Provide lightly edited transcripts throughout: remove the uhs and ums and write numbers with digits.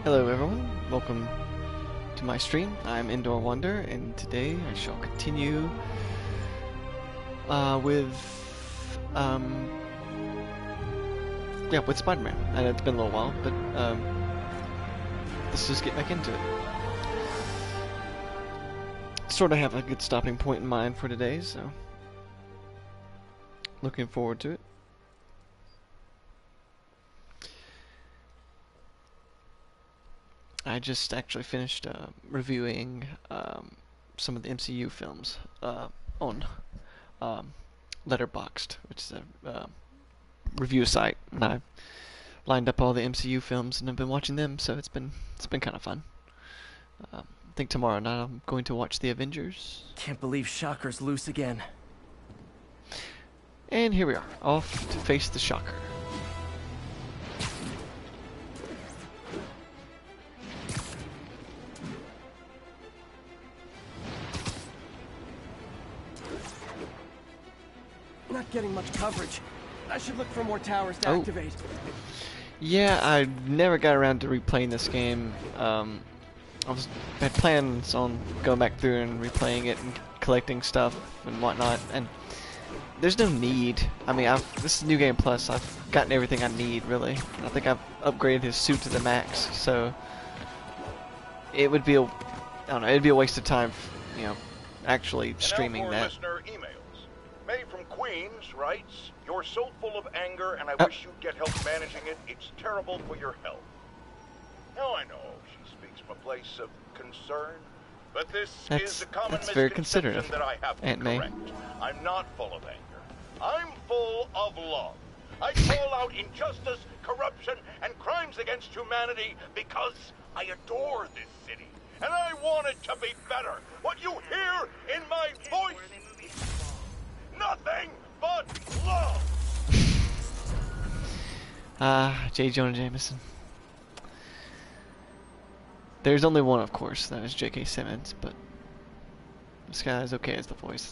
Hello everyone, welcome to my stream. I'm Indoor Wonder, and today I shall continue with Spider-Man. I know it's been a little while, but let's just get back into it. Sort of have a good stopping point in mind for today, so looking forward to it. I just actually finished reviewing some of the MCU films on Letterboxd, which is a review site, and I lined up all the MCU films and I've been watching them, so it's been kind of fun. I think tomorrow night I'm going to watch The Avengers. Can't believe Shocker's loose again. And here we are, off to face the Shocker. Not getting much coverage. I should look for more towers to activate. Yeah, I never got around to replaying this game. I had plans on going back through and replaying it and collecting stuff and whatnot, and there's no need. I mean, this is New Game Plus. I've gotten everything I need, really. I think I've upgraded his suit to the max, so it would be I don't know, it'd be a waste of time, actually streaming that. Listener emails. May from Queens writes, "You're so full of anger, and I wish you'd get help managing it. It's terrible for your health." Now I know she speaks from a place of concern, but this is a common very considerate misconception that I have to Aunt May. correct. I'm not full of anger. I'm full of love. I call out injustice, corruption, and crimes against humanity because I adore this city, and I want it to be better. What you hear in my voice, nothing but love. J. Jonah Jameson. There's only one, of course, that is J.K. Simmons, but this guy is okay as the voice,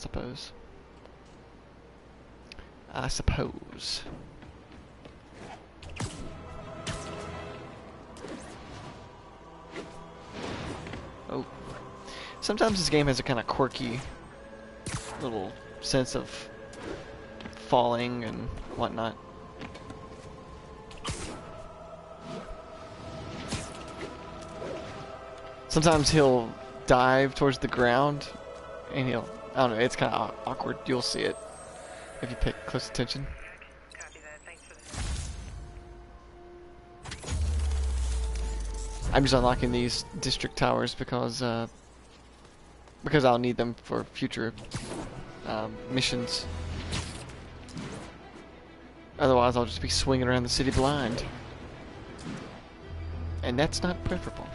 I suppose. Oh. Sometimes this game has a kind of quirky little sense of falling and whatnot. Sometimes he'll dive towards the ground and I don't know, it's kind of awkward. You'll see it if you pay close attention. Copy that. Thanks for this. I'm just unlocking these district towers because I'll need them for future missions. Otherwise, I'll just be swinging around the city blind, and that's not preferable.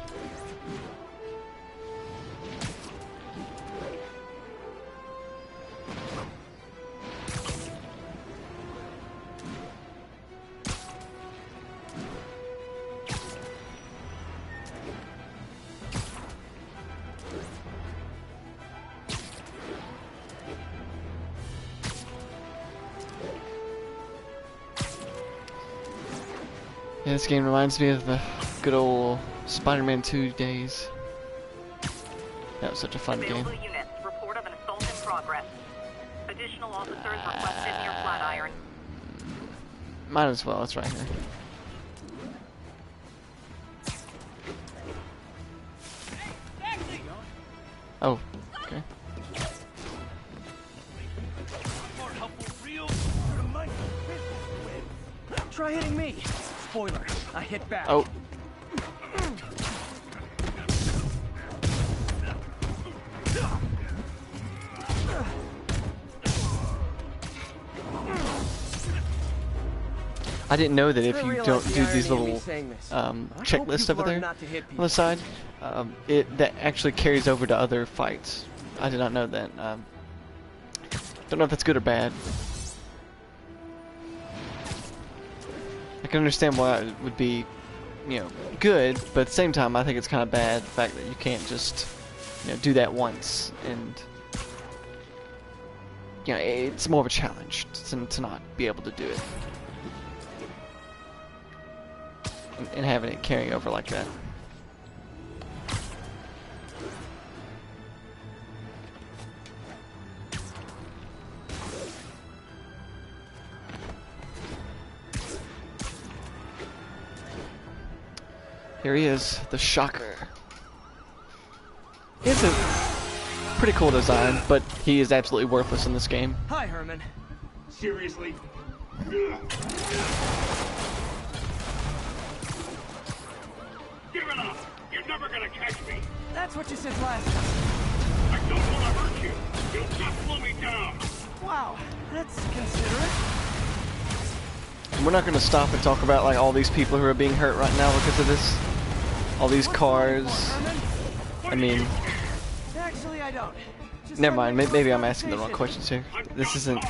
Yeah, this game reminds me of the good old Spider-Man 2 days. That was such a fun game. Available units. Report of an assault in progress. Additional officers requested near Flatiron. Might as well, it's right here. Oh, okay. Try hitting me. Spoiler, I hit back. Oh. I didn't know that if you don't do these little checklists over there on the side, that actually carries over to other fights. I did not know that. Don't know if that's good or bad. I can understand why it would be, good, but at the same time, I think it's kind of bad the fact that you can't just, do that once, and it's more of a challenge to not be able to do it, and having it carry over like that. Here he is, the Shocker. It's a pretty cool design, but he is absolutely worthless in this game. Hi, Herman. Seriously? Give it up! You're never gonna catch me! That's what you said last time. I don't want to hurt you! You'll just slow me down! Wow, that's considerate. We're not going to stop and talk about like all these people who are being hurt right now because of this. All these cars. I mean, Actually, I don't. Just never mind. wanted to Maybe I'm make asking the wrong conversation. questions here. This isn't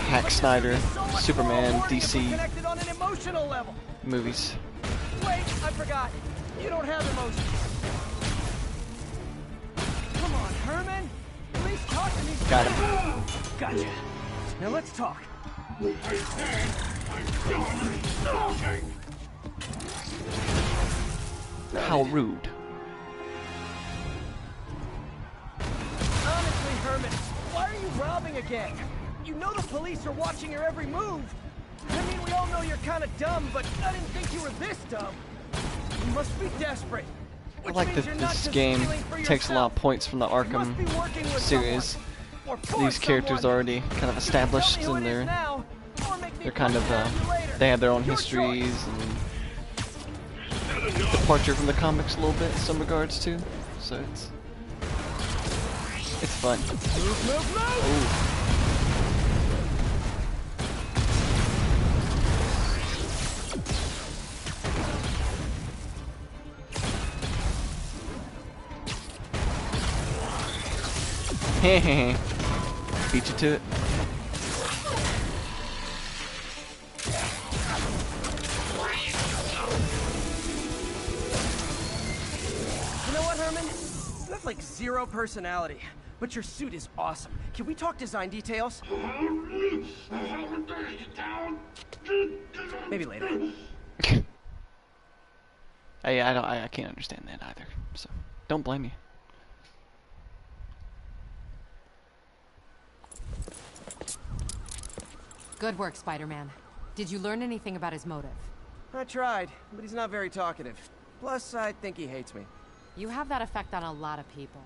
Hack Snyder, So much Superman, more important if we're DC connected on an emotional level. movies. Wait, I forgot. You don't have emotions. Come on, Herman. Please talk to me. Got him. Gotcha. Now let's talk. I said I'm done talking! How rude. Honestly, Herman, why are you robbing again? You know the police are watching your every move. I mean, we all know you're kind of dumb, but I didn't think you were this dumb. You must be desperate. I Which like means that you're not this just game stealing for takes a lot of yourself. points from the You must be Arkham working with series. someone. Or for These characters someone. already kind of You can established tell me who and it is now, or make me they're kind of contact you later. they have their own Your histories choice. and departure from the comics a little bit in some regards too. So it's fun. Move, move, move! Ooh. Hehehe. Beat you to it. You know what, Herman? You have like zero personality, but your suit is awesome. Can we talk design details? Maybe later. I can't understand that either. So don't blame me. Good work, Spider-Man. Did you learn anything about his motive? I tried, but he's not very talkative. Plus, I think he hates me. You have that effect on a lot of people.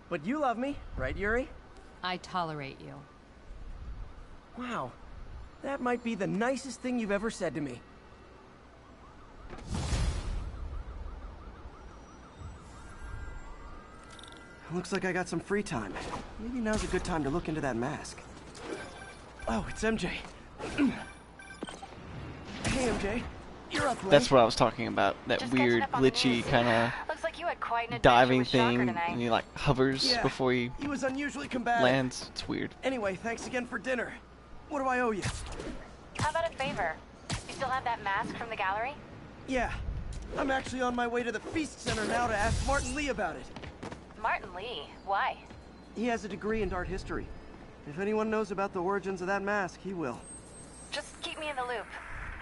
But you love me, right, Yuri? I tolerate you. Wow. That might be the nicest thing you've ever said to me. Looks like I got some free time. Maybe now's a good time to look into that mask. Oh, it's MJ. Hey, MJ. You're up late. That's what I was talking about. That Just weird, catching up on the glitchy news. kind Looks like you had quite an of adventure diving with Shocker thing, tonight. and he like hovers Yeah, before he he was unusually combative. lands. It's weird. Anyway, thanks again for dinner. What do I owe you? How about a favor? You still have that mask from the gallery? Yeah. I'm actually on my way to the Feast Center now to ask Martin Lee about it. Martin Lee. Why? He has a degree in art history. If anyone knows about the origins of that mask, he will. Just keep me in the loop.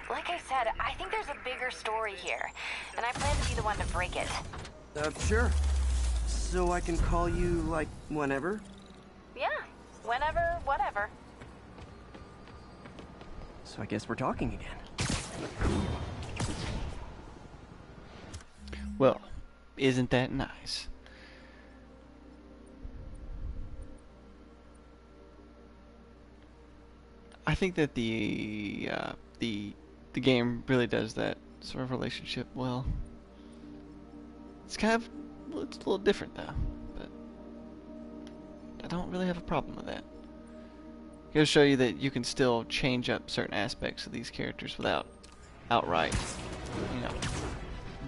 Like I said, I think there's a bigger story here, and I plan to be the one to break it. Sure. So I can call you, like, whenever? Yeah, whenever, whatever. So I guess we're talking again. Well, isn't that nice? I think that the game really does that sort of relationship well. It's a little different though, but I don't really have a problem with that. It goes to show you that you can still change up certain aspects of these characters without outright, you know,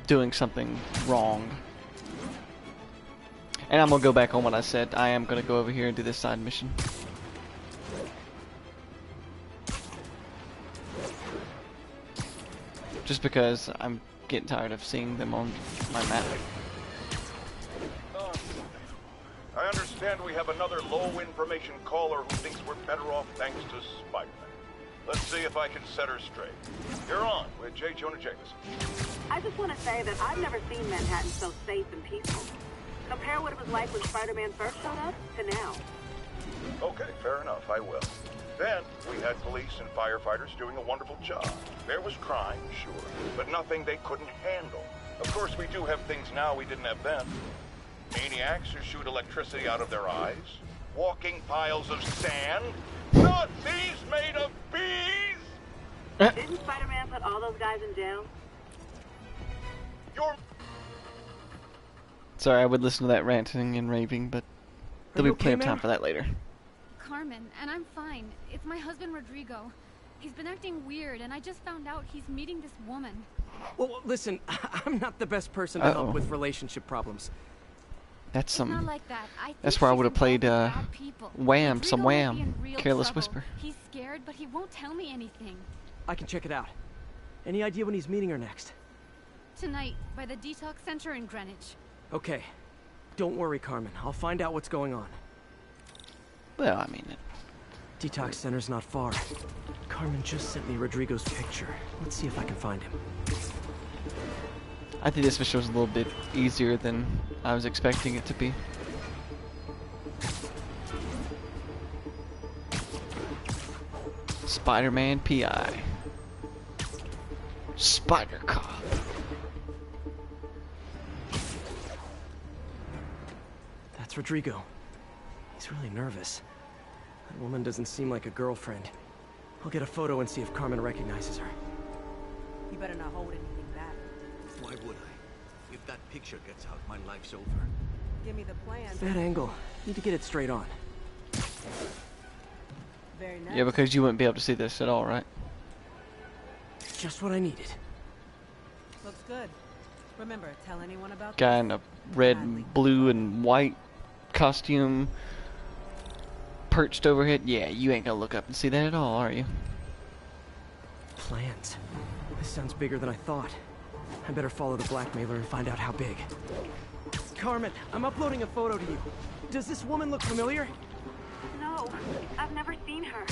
doing something wrong. And I'm gonna go back on what I said. I am gonna go over here and do this side mission. Just because I'm getting tired of seeing them on my map. I understand we have another low-information caller who thinks we're better off thanks to Spider-Man. Let's see if I can set her straight. You're on with J. Jonah Jameson. I just want to say that I've never seen Manhattan so safe and peaceful. Compare what it was like when Spider-Man first showed up to now. Okay, fair enough, I will. Then, we had police and firefighters doing a wonderful job. There was crime, sure, but nothing they couldn't handle. Of course, we do have things now we didn't have then. Maniacs who shoot electricity out of their eyes. Walking piles of sand. Nazis made of bees! Didn't Spider-Man put all those guys in jail? You're... Sorry, I would listen to that ranting and raving, but there'll you be plenty okay, of time ma'am? for that later. Carmen, and I'm fine. It's my husband Rodrigo. He's been acting weird, and I just found out he's meeting this woman. Well, listen, I'm not the best person to help Uh-oh. with relationship problems. That's It's not some. like that. I think That's where I she's would have played involved with bad people. Wham, some Rodrigo might be Wham, in real Careless trouble. Whisper. He's scared, but he won't tell me anything. I can check it out. Any idea when he's meeting her next? Tonight, by the detox center in Greenwich. Okay. Don't worry, Carmen. I'll find out what's going on. Well, I mean, Detox center's not far. Carmen just sent me Rodrigo's picture. Let's see if I can find him. I think this mission was a little bit easier than I was expecting it to be. Spider-Man PI. Spider Cop. That's Rodrigo. He's really nervous. That woman doesn't seem like a girlfriend. I'll get a photo and see if Carmen recognizes her. You better not hold anything back. Why would I? If that picture gets out, my life's over. Give me the plan. That angle. Need to get it straight on. Very nice. Yeah, because you wouldn't be able to see this at all, right? Just what I needed. Looks good. Remember, tell anyone about Guy in a red, blue, and white costume perched overhead. Yeah, you ain't gonna look up and see that at all, are you? Plans. This sounds bigger than I thought. I better follow the blackmailer and find out how big. Carmen, I'm uploading a photo to you. Does this woman look familiar? No, I've never seen her.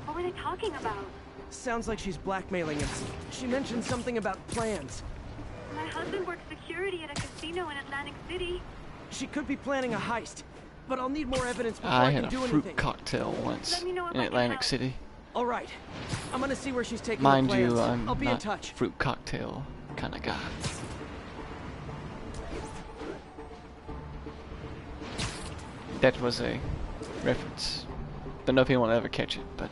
What were they talking about? Sounds like she's blackmailing us. She mentioned something about plans. My husband works security at a casino in Atlantic City. She could be planning a heist, but I'll need more evidence before I I had can a do fruit anything. cocktail once Let me know if in I can Atlantic help. City. All right. I'm gonna see where she's taking Mind the plans. you, I'm I'll be in not touch. fruit cocktail kind of guy. That was a reference. Don't know if anyone will ever catch it, but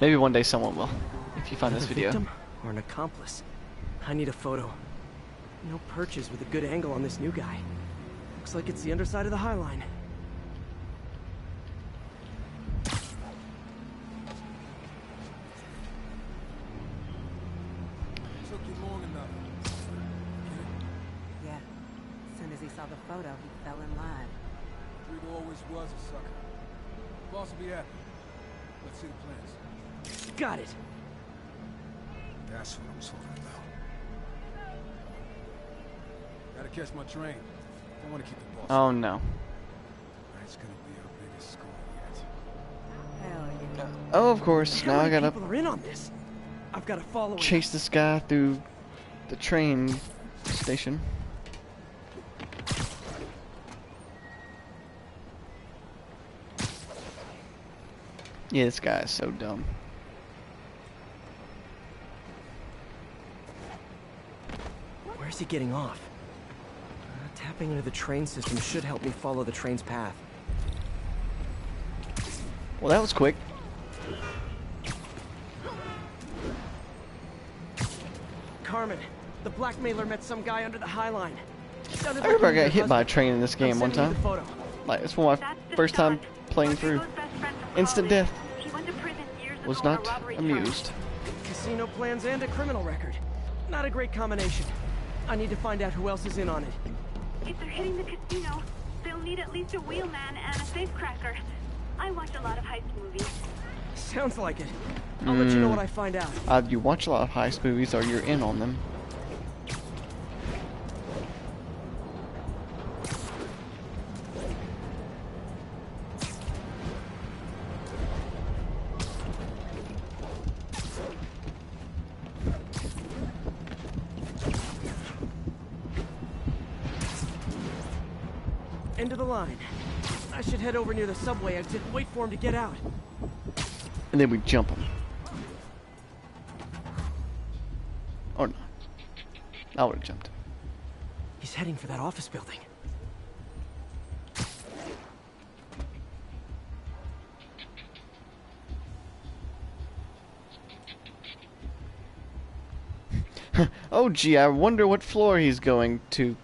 maybe one day someone will. If you find this Another video. victim or an accomplice? I need a photo. No perches with a good angle on this new guy. Looks like it's the underside of the High Line. Took you long enough. Yeah. As soon as he saw the photo, he fell in line. Rodrigo always was a sucker. Boss will be happy. Let's see the plans. Got it. That's what I'm talking about. Gotta catch my train. Don't want to keep the boss. Oh no. Tonight's gonna be our biggest score yet. Hell yeah. Oh, of course. How Now I many gotta people are in on this? I've got to follow him. chase this guy through the train station. Yeah, this guy is so dumb. Where's he getting off? Tapping into the train system should help me follow the train's path. Well, that was quick. Carmen, the blackmailer met some guy under the High Line. Sounded I remember I like he got was hit her by a husband. train in this I'm game one sending time. you the photo. Like, it's one of my That's the first time stunt. playing through. Rodrigo's best friend from Instant college. death. He went to prison years Was ago on a not robbery charge. amused. Casino plans and a criminal record. Not a great combination. I need to find out who else is in on it. If they're hitting the casino, they'll need at least a wheelman and a safecracker. I watch a lot of heist movies. Sounds like it. I'll let you know what I find out. Either you watch a lot of heist movies or you're in on them. End of the line. I should head over near the subway exit and wait for him to get out. And then we jump them. Or not. I would have jumped. He's heading for that office building. Oh gee, I wonder what floor he's going to.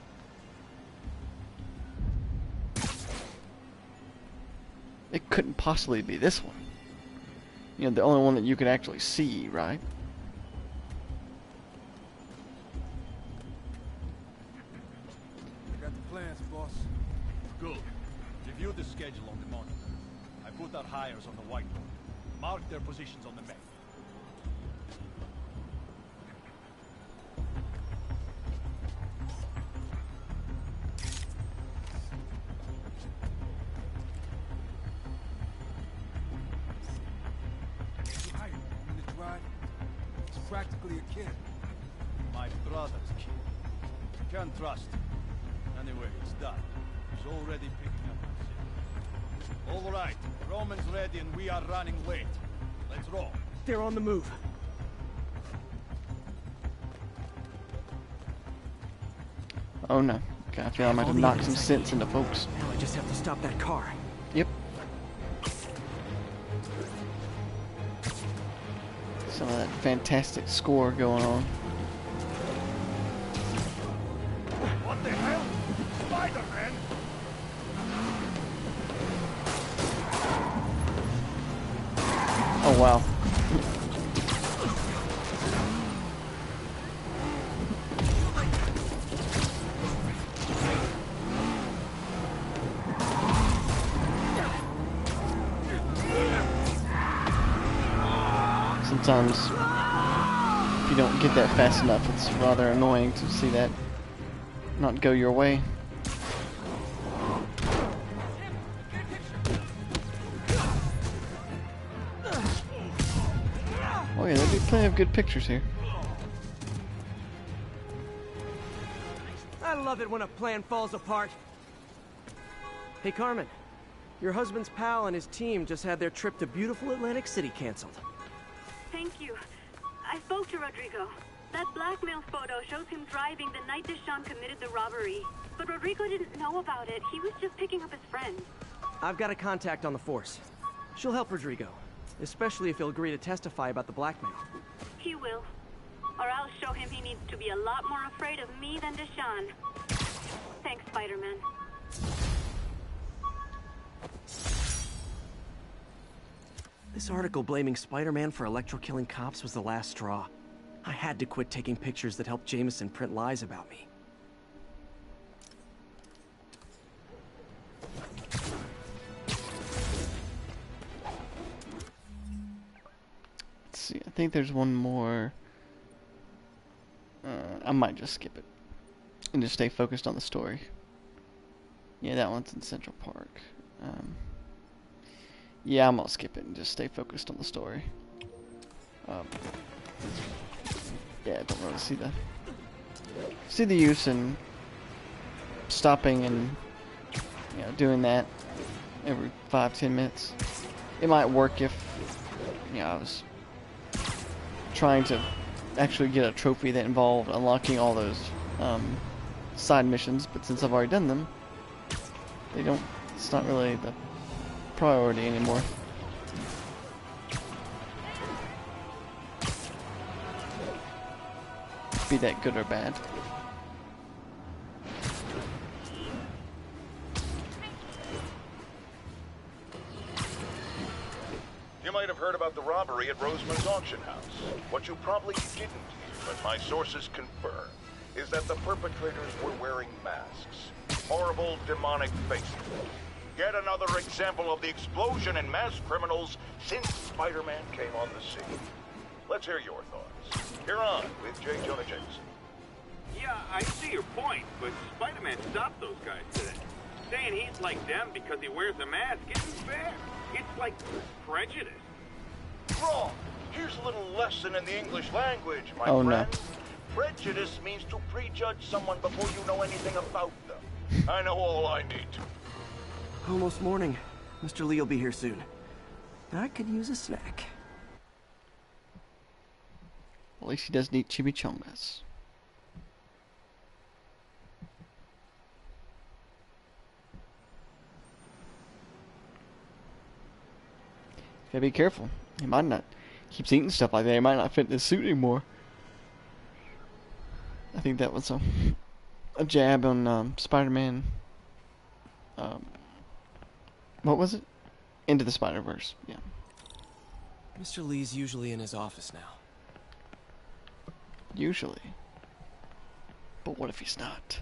It couldn't possibly be this one. You know, the only one that you can actually see, right? I got the plans, boss. Good. Review the schedule on the monitor. I put our hires on the whiteboard. Mark their positions on the map. Right, in the drive. It's practically a kid. My brother's kid. Can't trust him. Anyway, it's done. He's already picking up the city. All right, Roman's ready and we are running late. Let's roll. They're on the move. Oh no. Okay, I feel I might have knocked some sense into folks. Now I just have to stop that car. Yep. Some of that fantastic score going on. What the hell? Spider-Man! Oh wow. Sometimes, if you don't get that fast enough, it's rather annoying to see that not go your way. Oh yeah, there'd be plenty of good pictures here. I love it when a plan falls apart. Hey, Carmen. Your husband's pal and his team just had their trip to beautiful Atlantic City canceled. Thank you. I spoke to Rodrigo. That blackmail photo shows him driving the night Deshawn committed the robbery. But Rodrigo didn't know about it. He was just picking up his friend. I've got a contact on the force. She'll help Rodrigo, especially if he'll agree to testify about the blackmail. He will. Or I'll show him he needs to be a lot more afraid of me than Deshawn. Thanks, Spider-Man. This article blaming Spider-Man for electro-killing cops was the last straw. I had to quit taking pictures that helped Jameson print lies about me. Let's see, I think there's one more. I might just skip it and just stay focused on the story. Yeah, that one's in Central Park. Yeah, I'm gonna skip it and just stay focused on the story. Yeah, I don't really see the use in stopping and doing that every 5-10 minutes. It might work if I was trying to actually get a trophy that involved unlocking all those side missions, but since I've already done them, it's not really the priority anymore. Be that good or bad. You might have heard about the robbery at Roseman's auction house. What you probably didn't hear, but my sources confirm, is that the perpetrators were wearing masks. Horrible, demonic faces. Yet another example of the explosion in mass criminals since Spider-Man came on the scene. Let's hear your thoughts. Here on with J. Jonah Jameson. Yeah, I see your point, but Spider-Man stopped those guys today. Saying he's like them because he wears a mask isn't fair. It's like prejudice. Wrong. Here's a little lesson in the English language, my friend. No. Prejudice means to prejudge someone before you know anything about them. I know all I need to. Almost morning. Mr. Lee will be here soon. I could use a snack. At least he doesn't eat chimichangas. Gotta be careful. He might not. Keeps eating stuff like that. He might not fit in his suit anymore. I think that was a jab on Spider-Man. What was it? Into the Spider-Verse. Yeah. Mr. Lee's usually in his office now. Usually. But what if he's not?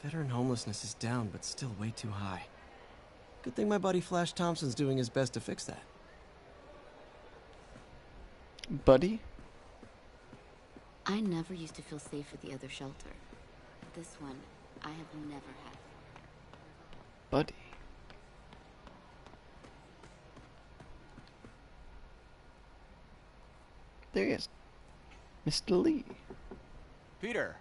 Veteran homelessness is down, but still way too high. Good thing my buddy Flash Thompson's doing his best to fix that. Buddy? I never used to feel safe at the other shelter. This one, I have never had. Buddy. There he is. Mr. Lee. Peter.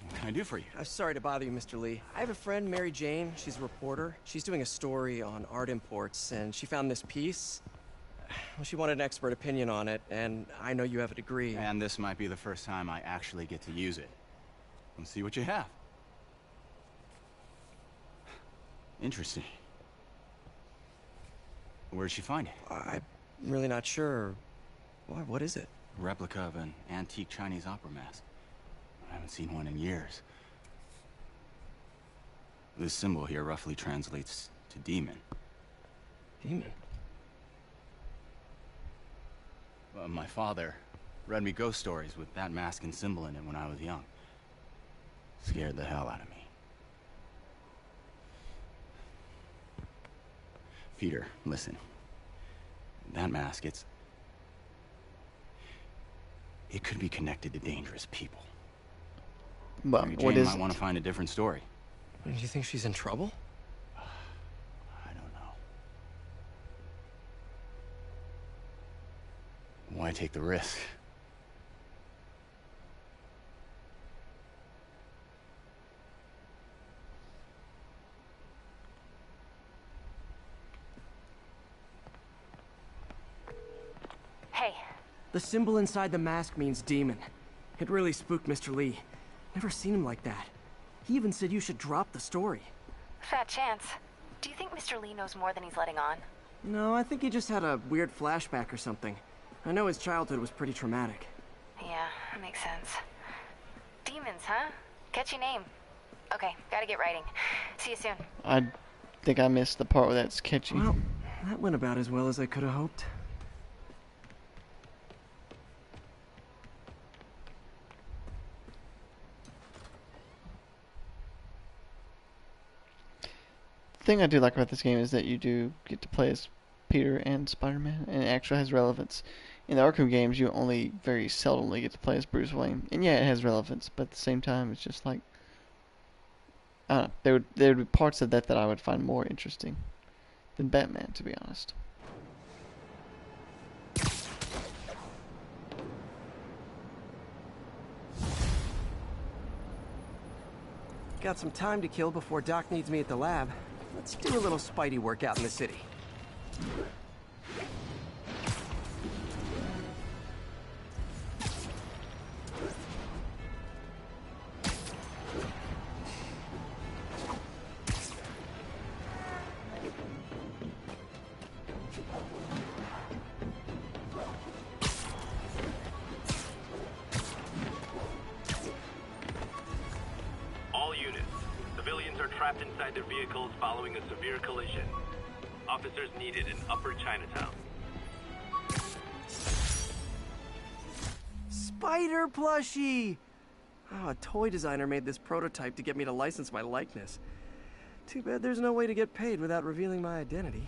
What can I do for you? Sorry to bother you, Mr. Lee. I have a friend, Mary Jane. She's a reporter. She's doing a story on art imports, and she found this piece. Well, she wanted an expert opinion on it, and I know you have a degree. And this might be the first time I actually get to use it. Let's see what you have. Interesting. Where did she find it? I'm really not sure. Why, what is it? A replica of an antique Chinese opera mask. I haven't seen one in years. This symbol here roughly translates to demon. Demon? My father read me ghost stories with that mask and symbol in it when I was young. Scared the hell out of me. Peter, listen. That mask, it could be connected to dangerous people. Well, Mary what Jane is might want to find a different story. Do you think she's in trouble? I don't know. Why take the risk? Hey. The symbol inside the mask means demon. It really spooked Mr. Lee. Never seen him like that. He even said you should drop the story. Fat chance. Do you think Mr. Lee knows more than he's letting on? No, I think he just had a weird flashback or something. I know his childhood was pretty traumatic. Yeah, that makes sense. Demons, huh? Catchy name. Okay, gotta get writing. See you soon. I think I missed the part where that's catchy. Well, that went about as well as I could have hoped. The thing I do like about this game is that you do get to play as Peter and Spider-Man, and it actually has relevance. In the Arkham games, you only very seldomly get to play as Bruce Wayne, and yeah, it has relevance, but at the same time, it's just like, I don't know, there would be parts of that I would find more interesting than Batman, to be honest. Got some time to kill before Doc needs me at the lab. Let's do a little Spidey workout in the city. All units. Civilians are trapped inside their vehicles following a severe collision. Officers needed in Upper Chinatown. Spider plushie! Oh, a toy designer made this prototype to get me to license my likeness. Too bad there's no way to get paid without revealing my identity.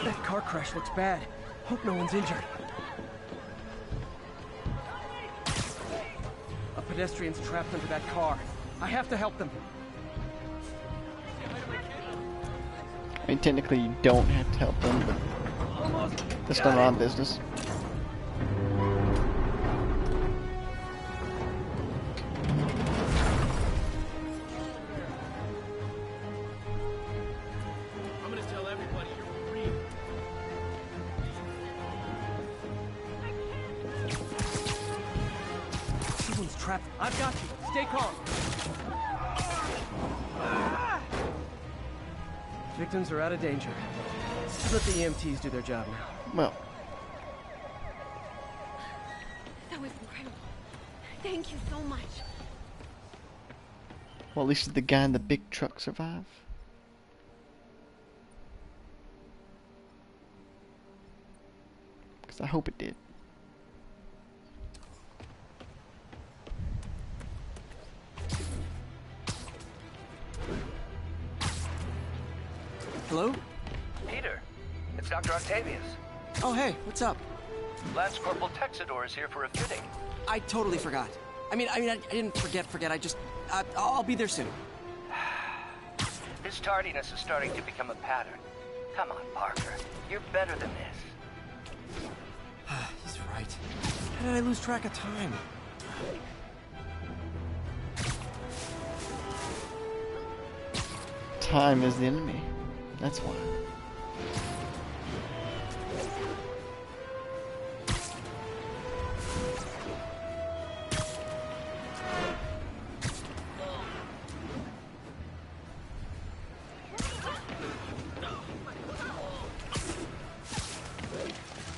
That car crash looks bad. Hope no one's injured. A pedestrian's trapped under that car. I have to help them. I mean, technically you don't have to help them, but that's none of our business. I'm gonna tell everybody you're free. Someone's trapped. I've got you. Stay calm. Victims are out of danger. Let's let the EMTs do their job now. Well, That was incredible. Thank you so much. well, at least did the guy in the big truck survive? Because I hope it did. Hello? Peter, it's Dr. Octavius. Oh, hey, what's up? Lance Corporal Texador is here for a fitting. I totally forgot. I didn't forget. I'll be there soon. His tardiness is starting to become a pattern. Come on, Parker. You're better than this. He's right. How did I lose track of time? Time is the enemy. That's why.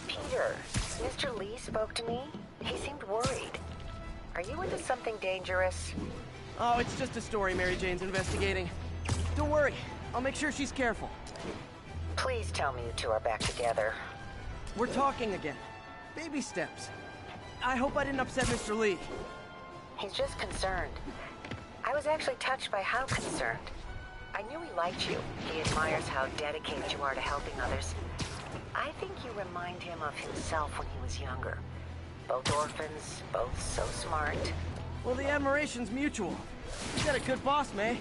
Peter, Mr. Lee spoke to me. He seemed worried. Are you into something dangerous? Oh, it's just a story Mary Jane's investigating. Don't worry. I'll make sure she's careful. Please tell me you two are back together. We're talking again. Baby steps. I hope I didn't upset Mr. Lee. He's just concerned. I was actually touched by how concerned. I knew he liked you. He admires how dedicated you are to helping others. I think you remind him of himself when he was younger. Both orphans, both so smart. Well, the admiration's mutual. You got a good boss, May.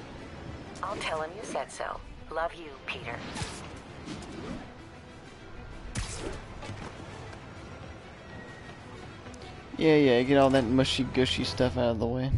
I'll tell him you said so. Love you, Peter. Yeah, get all that mushy gushy stuff out of the way.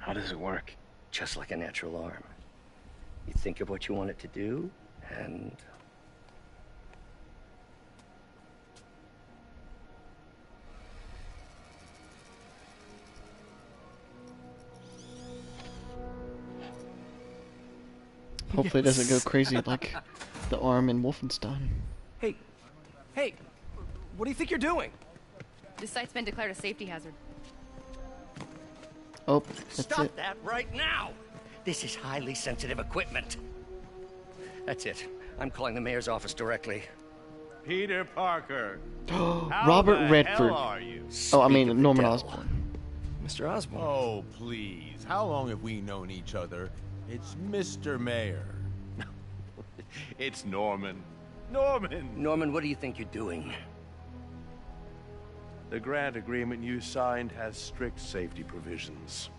How does it work? Just like a natural arm. You think of what you want it to do, and... Hopefully it doesn't go crazy like the arm in Wolfenstein. Hey, what do you think you're doing? This site's been declared a safety hazard. Oh, that's Stop it. that right now! This is highly sensitive equipment. That's it. I'm calling the mayor's office directly. Peter Parker. Robert How the Redford. hell are you? Oh, I mean Norman Osborn. Mr. Osborn. Oh, please. How long have we known each other? It's Mr. Mayor. It's Norman. Norman! Norman, what do you think you're doing? The grant agreement you signed has strict safety provisions.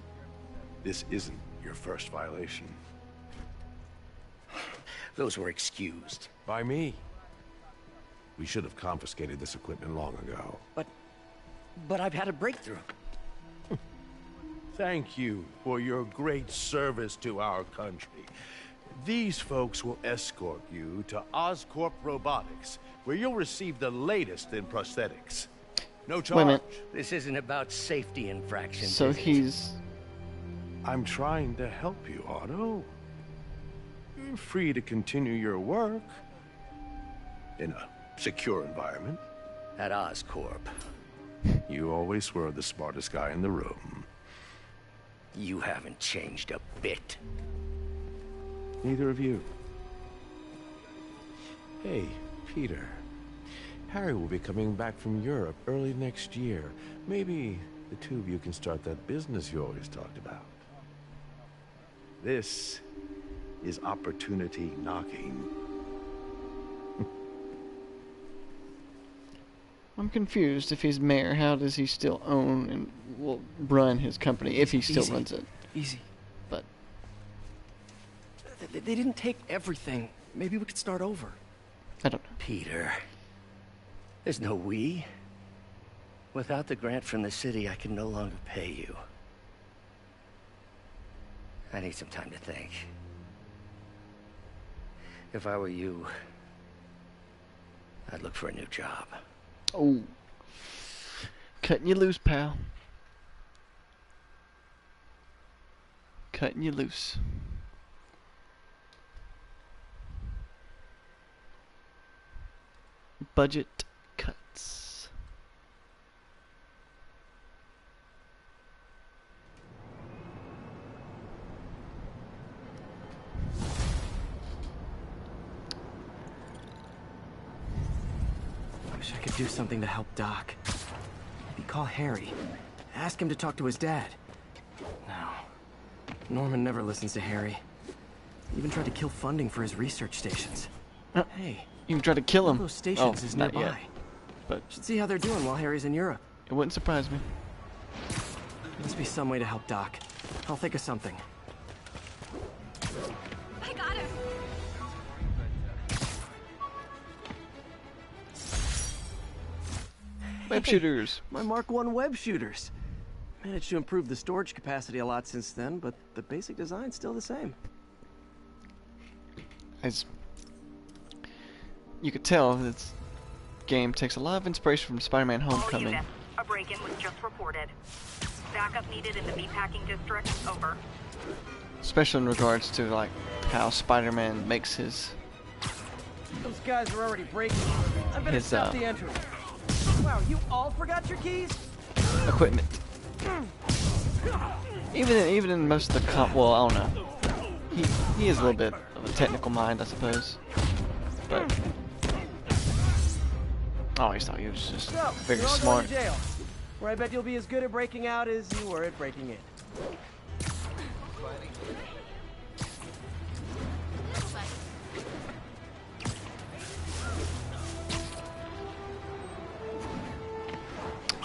This isn't your first violation. Those were excused. By me. We should have confiscated this equipment long ago. But I've had a breakthrough. Thank you for your great service to our country. These folks will escort you to Oscorp Robotics, where you'll receive the latest in prosthetics. No charge. Wait a minute. This isn't about safety infractions. So is it? he's... I'm trying to help you, Otto. You're free to continue your work in a secure environment. At Oscorp. You always were the smartest guy in the room. You haven't changed a bit. Neither of you. Hey, Peter. Harry will be coming back from Europe early next year. Maybe the two of you can start that business you always talked about. This is opportunity knocking. I'm confused. If he's mayor, how does he still own and will run his company if he still runs it? Easy. But they didn't take everything. Maybe we could start over. I don't know. Peter, there's no we. Without the grant from the city, I can no longer pay you. I need some time to think. If I were you, I'd look for a new job. Oh. Cutting you loose, pal. Cutting you loose. Budget cuts. I wish I could do something to help Doc. Maybe call Harry. Ask him to talk to his dad. No. Norman never listens to Harry. He even tried to kill funding for his research stations. Hey. You can try to kill him. One of those stations is not nearby. yet. But should see how they're doing while Harry's in Europe. It wouldn't surprise me. Must be some way to help Doc. I'll think of something. I got him. Web shooters. My Mark I web shooters. Managed to improve the storage capacity a lot since then, but the basic design's still the same. As you could tell, this game takes a lot of inspiration from Spider-Man Homecoming. All units, a break-in was just reported. Backup needed in the meatpacking district. Over. Especially in regards to like how Spider-Man makes his Those guys are already breaking. I better His, stop the entrance. Wow, you all forgot your keys? equipment. Even in most of the well, I don't know. He is a little bit of a technical mind, I suppose. But I always thought he was just So, very you're all smart. going to jail, where I bet you'll be as good at breaking out as you were at breaking in.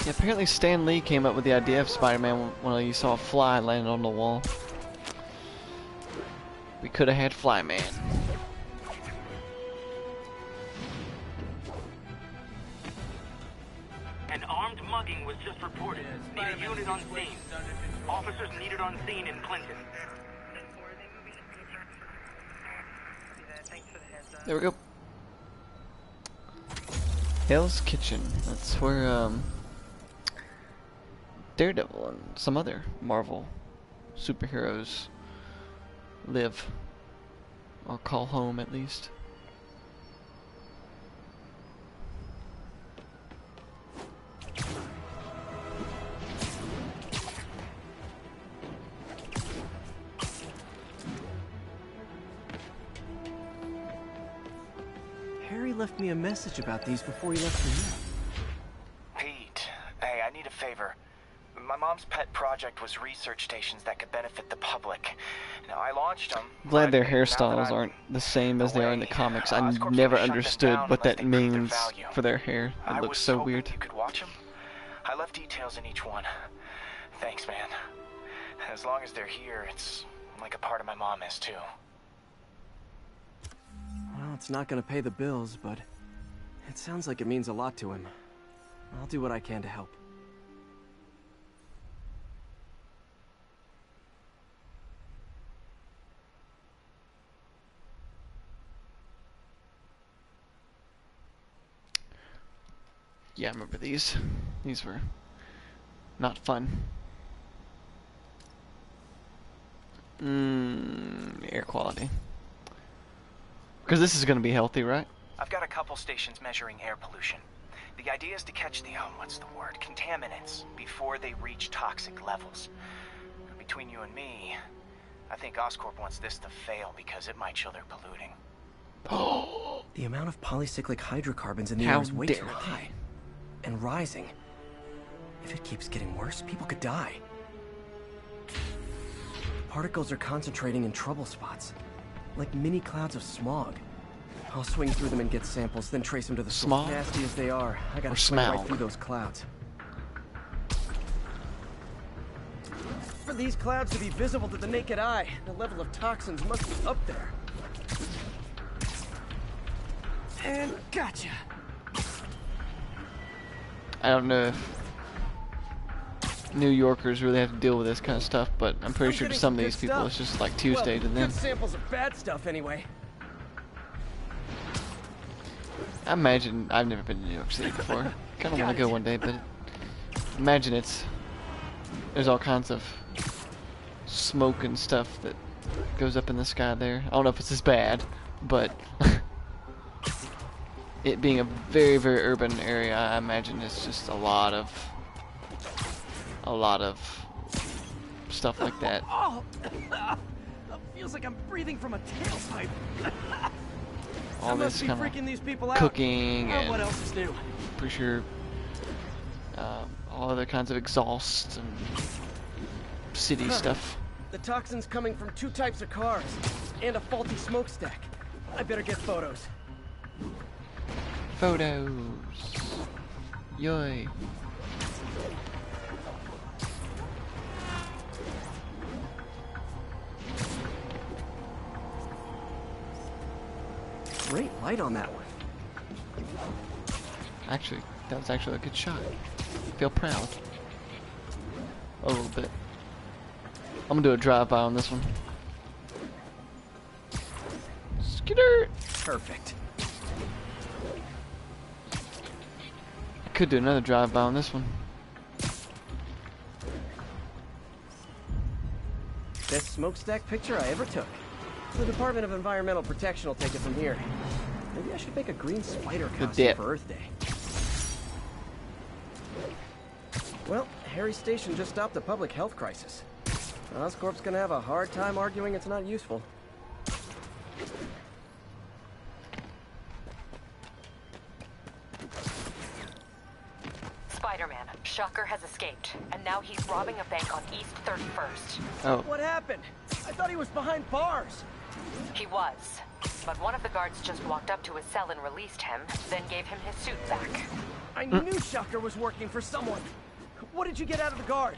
Yeah, apparently Stan Lee came up with the idea of Spider-Man when he saw a fly landing on the wall. We could have had Flyman. An armed mugging was just reported. Need a unit on scene. Officers needed on scene in Clinton. There we go. Hell's Kitchen. That's where Daredevil and some other Marvel superheroes live, or call home at least. Harry left me a message about these before he left for you. Pete, hey, I need a favor. My mom's pet project was research stations that could benefit the public. Now, I launched them. Glad their hairstyles aren't the same as they are in the comics. I never understood what that means for their hair. It looks so weird. You could watch them. I left details in each one. Thanks, man. As long as they're here, it's like a part of my mom is too. Well, it's not gonna pay the bills, but it sounds like it means a lot to him. I'll do what I can to help. Yeah, I remember these. These were not fun. Air quality. Because this is going to be healthy, right? I've got a couple stations measuring air pollution. The idea is to catch the, what's the word, contaminants before they reach toxic levels. Between you and me, I think Oscorp wants this to fail because it might show they're polluting. The amount of polycyclic hydrocarbons in the How air is way dare too high. And rising. If it keeps getting worse, people could die. Particles are concentrating in trouble spots, like mini clouds of smog. I'll swing through them and get samples, then trace them to the source. Smog? Nasty as they are, I gotta Or swing right smell? through those clouds. For these clouds to be visible to the naked eye, the level of toxins must be up there. And gotcha. I don't know if New Yorkers really have to deal with this kind of stuff, but I'm pretty sure to some of these people it's just like Tuesday to them. Good samples of bad stuff anyway. I imagine, I've never been to New York City before. Kind of want to go one day, but imagine there's all kinds of smoke and stuff that goes up in the sky there. I don't know if it's as bad, but it being a very, very urban area, I imagine it's just a lot of stuff like that. Oh, feels like I'm breathing from a tailpipe. All this kind of cooking and what else is new? pretty sure all other kinds of exhausts and city stuff. The toxins coming from 2 types of cars and a faulty smokestack. I better get photos. Photos. Yoy. Great light on that one. Actually, that was actually a good shot. I feel proud. A little bit. I'm gonna do a drive-by on this one. Skitter! Perfect. I could do another drive-by on this one. Best smokestack picture I ever took. The Department of Environmental Protection will take it from here. Maybe I should make a green spider costume for Earth Day. Well, Harry Station just stopped a public health crisis. Oscorp's gonna have a hard time arguing it's not useful. Spider-Man, Shocker has escaped, and now he's robbing a bank on East 31st. Oh. What happened? I thought he was behind bars. He was, but one of the guards just walked up to his cell and released him, then gave him his suit back. I knew Shocker was working for someone. What did you get out of the guard?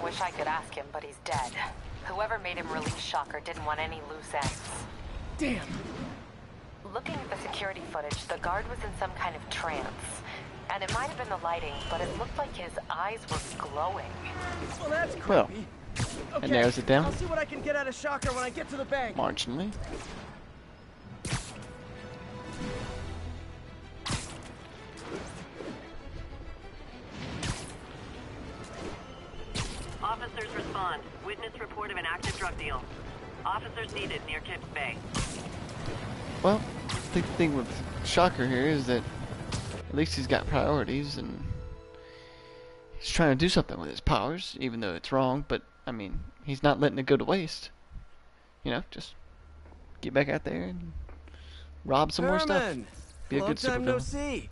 Wish I could ask him, but he's dead. Whoever made him release Shocker didn't want any loose ends. Damn. Looking at the security footage, the guard was in some kind of trance. And it might have been the lighting, but it looked like his eyes were glowing. Well, that's creepy. Well, okay, it narrows it down. I'll see what I can get out of Shocker when I get to the bank. Marginally. Officers respond. Witness report of an active drug deal. Officers needed near Kips Bay. Well, I think the thing with Shocker here is that at least he's got priorities and he's trying to do something with his powers, even though it's wrong, but I mean, he's not letting it go to waste. You know, just get back out there and rob some more stuff. Be a Long good time no supervillain. see.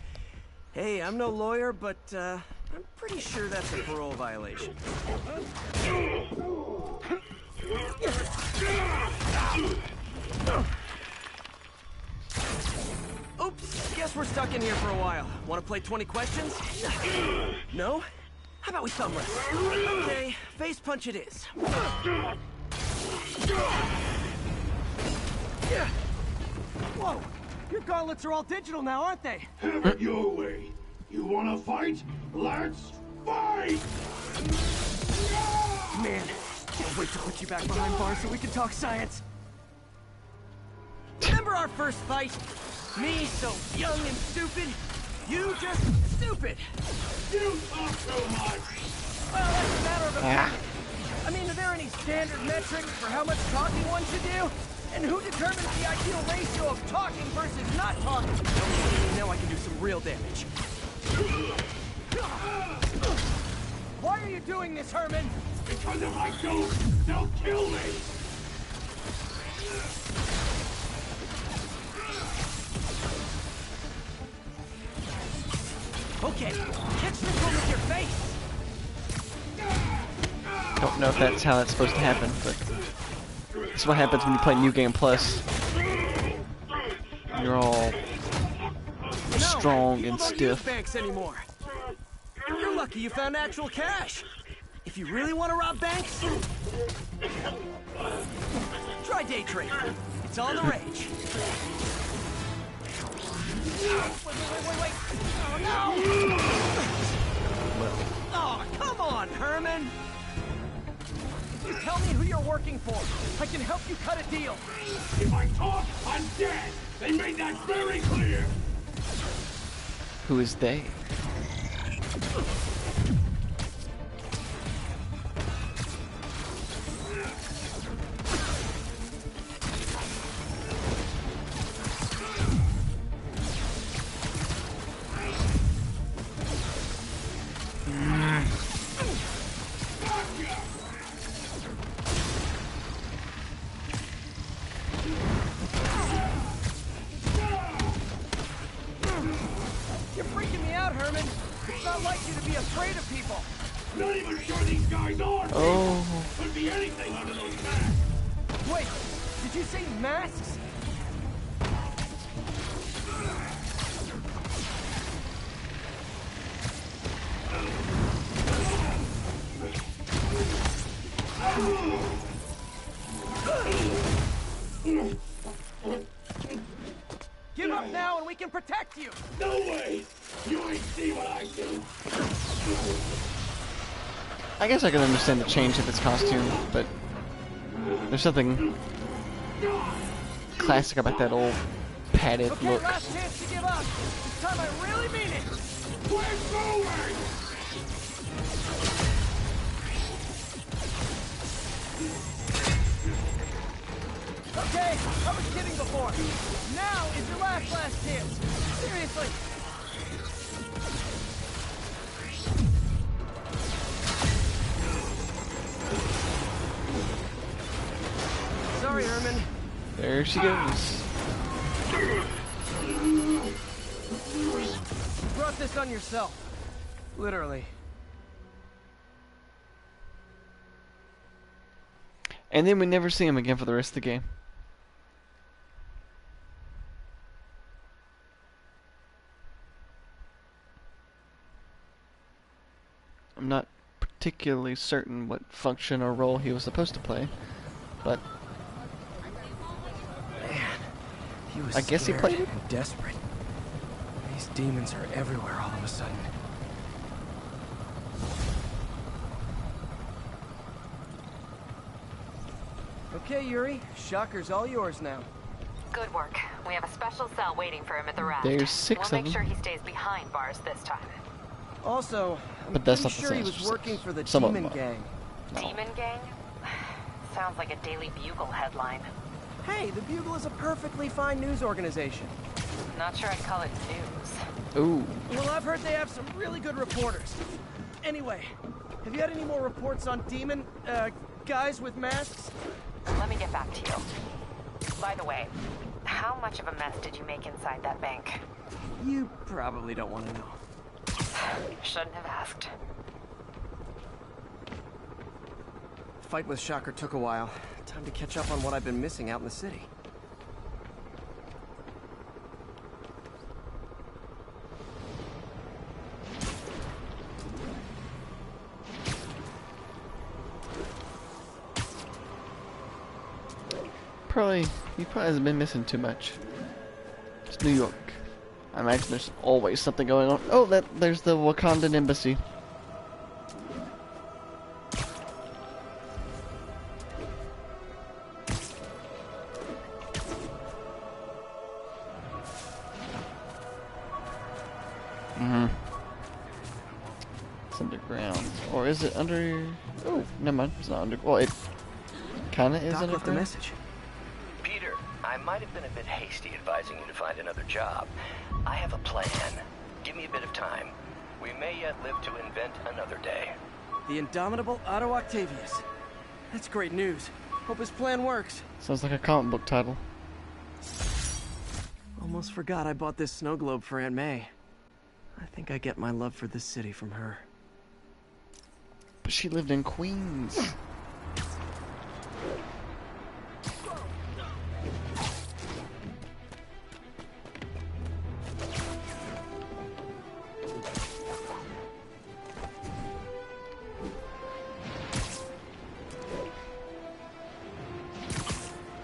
Hey, I'm no lawyer, but I'm pretty sure that's a parole violation. Oops, guess we're stuck in here for a while. Want to play 20 questions? No? How about we thumb wrestle? Okay, face punch it is. Whoa! Your gauntlets are all digital now, aren't they? Have it your way. You wanna fight? Let's fight! Man, can't wait to put you back behind bars so we can talk science. Remember our first fight? Me so young and stupid. You just stupid. You talk so much. Well, that's a matter of opinion. I mean, are there any standard metrics for how much talking one should do? And who determines the ideal ratio of talking versus not talking? Now I can do some real damage. Why are you doing this, Herman? Because if I don't, they'll kill me. Don't know if that's how it's supposed to happen, but it's what happens when you play New Game Plus. You're all strong and Don't use stiff. banks anymore. You're lucky you found actual cash. If you really want to rob banks, try day trading. It's all the rage. Wait. Oh, no! Oh, come on, Herman! Just tell me who you're working for. I can help you cut a deal. If I talk, I'm dead. They made that very clear. Who is they? You're freaking me out, Herman. It's not like you to be afraid of people. Not even sure these guys are. Oh. Could be anything under those masks. Wait, did you say masks? Give up now and we can protect you! No way! You ain't see what I do. I guess I can understand the change of its costume, but there's something classic about that old padded Okay, look. last chance to give up. This time I really mean it. We're going! Okay, I was kidding before. Now is your last chance. Seriously. Sorry, Herman. There she goes. You brought this on yourself. Literally. And then we never see him again for the rest of the game. I'm not particularly certain what function or role he was supposed to play, but He was I guess he scared played it. and desperate. These demons are everywhere all of a sudden. Okay, Yuri. Shocker's all yours now. Good work. We have a special cell waiting for him at the raft. There's 6 We'll of make them. sure he stays behind bars this time. Also, I'm But that's pretty not the sure he same was as working for the some of Demon them are. Gang. Demon Gang? Sounds like a Daily Bugle headline. Hey, the Bugle is a perfectly fine news organization. Not sure I'd call it news. Ooh. Well, I've heard they have some really good reporters. Anyway, have you had any more reports on demon, guys with masks? Let me get back to you. By the way, how much of a mess did you make inside that bank? You probably don't want to know. Shouldn't have asked. Fight with Shocker took a while. Time to catch up on what I've been missing out in the city. He probably hasn't been missing too much. It's New York. I imagine there's always something going on. Oh, there's the Wakandan embassy. It's underground. Or is it under... Oh, never mind. It's not under... Well, it kind of is Doc left a underground. message. Peter, I might have been a bit hasty advising you to find another job. I have a plan. Give me a bit of time. We may yet live to invent another day. The indomitable Otto Octavius. That's great news. Hope his plan works. Sounds like a comic book title. Almost forgot I bought this snow globe for Aunt May. I think I get my love for this city from her. But she lived in Queens.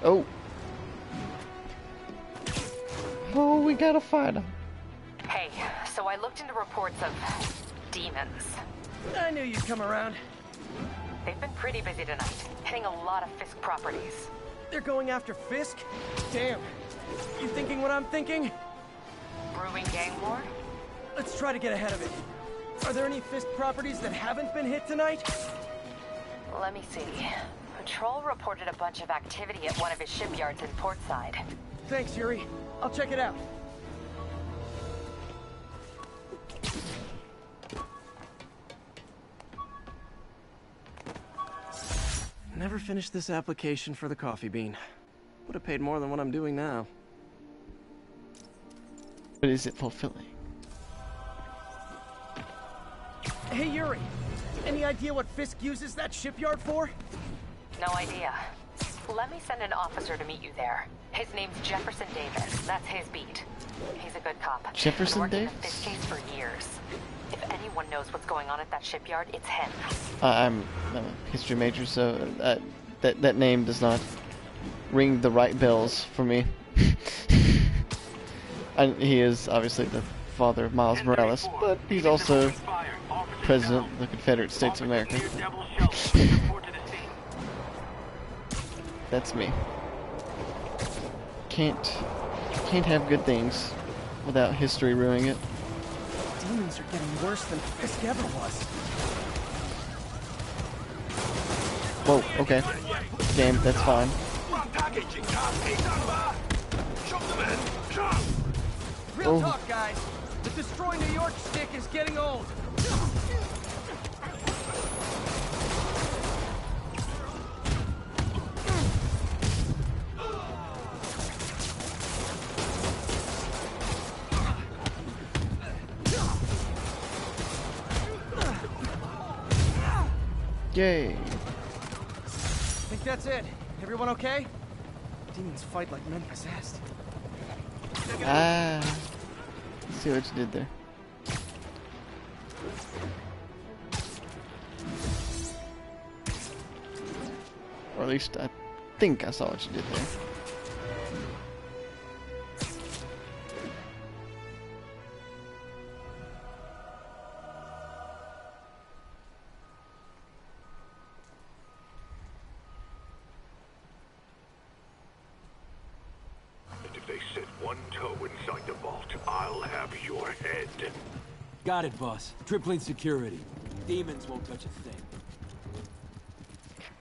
Oh. Oh, we gotta fight him. Hey, so I looked into reports of demons. I knew you'd come around. They've been pretty busy tonight, hitting a lot of Fisk properties. They're going after Fisk? Damn. You thinking what I'm thinking? Brewing gang war? Let's try to get ahead of it. Are there any Fisk properties that haven't been hit tonight? Let me see. Patrol reported a bunch of activity at one of his shipyards in Portside. Thanks, Yuri. I'll check it out. Never finished this application for the coffee bean. Would have paid more than what I'm doing now. But is it fulfilling? Hey, Yuri. Any idea what Fisk uses that shipyard for? No idea. Let me send an officer to meet you there. His name's Jefferson Davis. That's his beat. He's a good cop. Jefferson Davis? Been working this case for years. If anyone knows what's going on at that shipyard, it's him. I'm a history major, so that name does not ring the right bells for me. And he is obviously the father of Miles Morales, but he's also President of the Confederate States of America. That's me. Can't have good things without history ruining it. Demons are getting worse than Fisk ever was. Whoa, okay. Game, that's fine. Real talk, guys. The Destroy New York stick is getting old. Yay. Think that's it. Everyone okay? Demons fight like men possessed. Ah. See what you did there. Or at least I think I saw what you did there. Got it, boss. Tripling security. Demons won't touch a thing.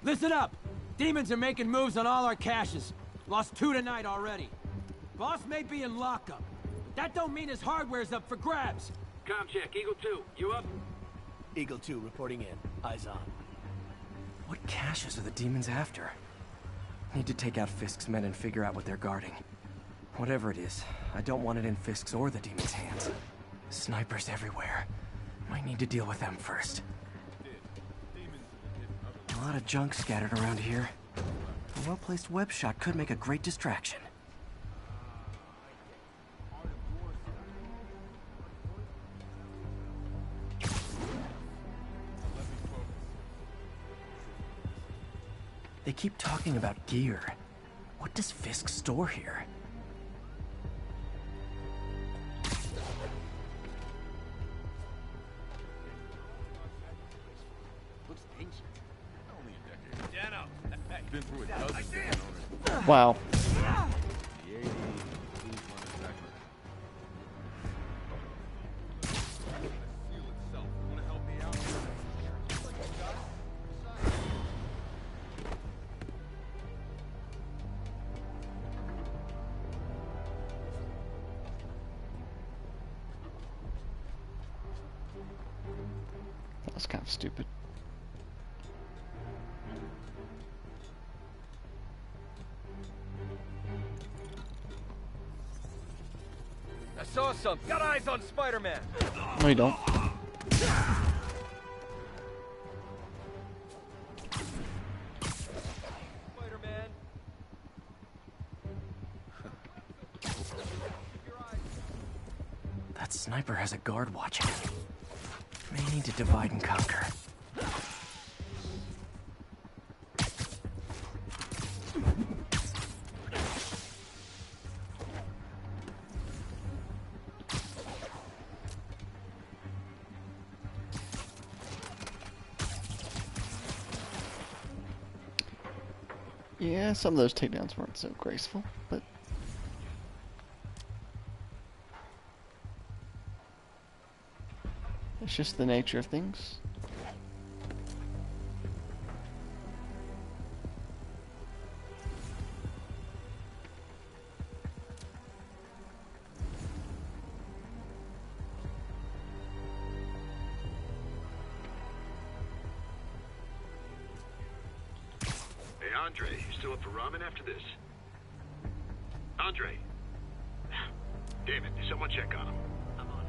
Listen up! Demons are making moves on all our caches. Lost 2 tonight already. Boss may be in lockup, but that don't mean his hardware's up for grabs. Com check, Eagle 2, you up? Eagle 2 reporting in. Eyes on. What caches are the demons after? Need to take out Fisk's men and figure out what they're guarding. Whatever it is, I don't want it in Fisk's or the demons' hands. Snipers everywhere. Might need to deal with them first. A lot of junk scattered around here. A well-placed web shot could make a great distraction. They keep talking about gear. What does Fisk store here? Wow. That was kind of stupid. I saw something. Got eyes on Spider-Man. No, you don't. That sniper has a guard watching him. May need to divide and conquer. Yeah, some of those takedowns weren't so graceful, but it's just the nature of things. Andre, you still up for ramen after this? Andre! Damn it, someone check on him. I'm on it.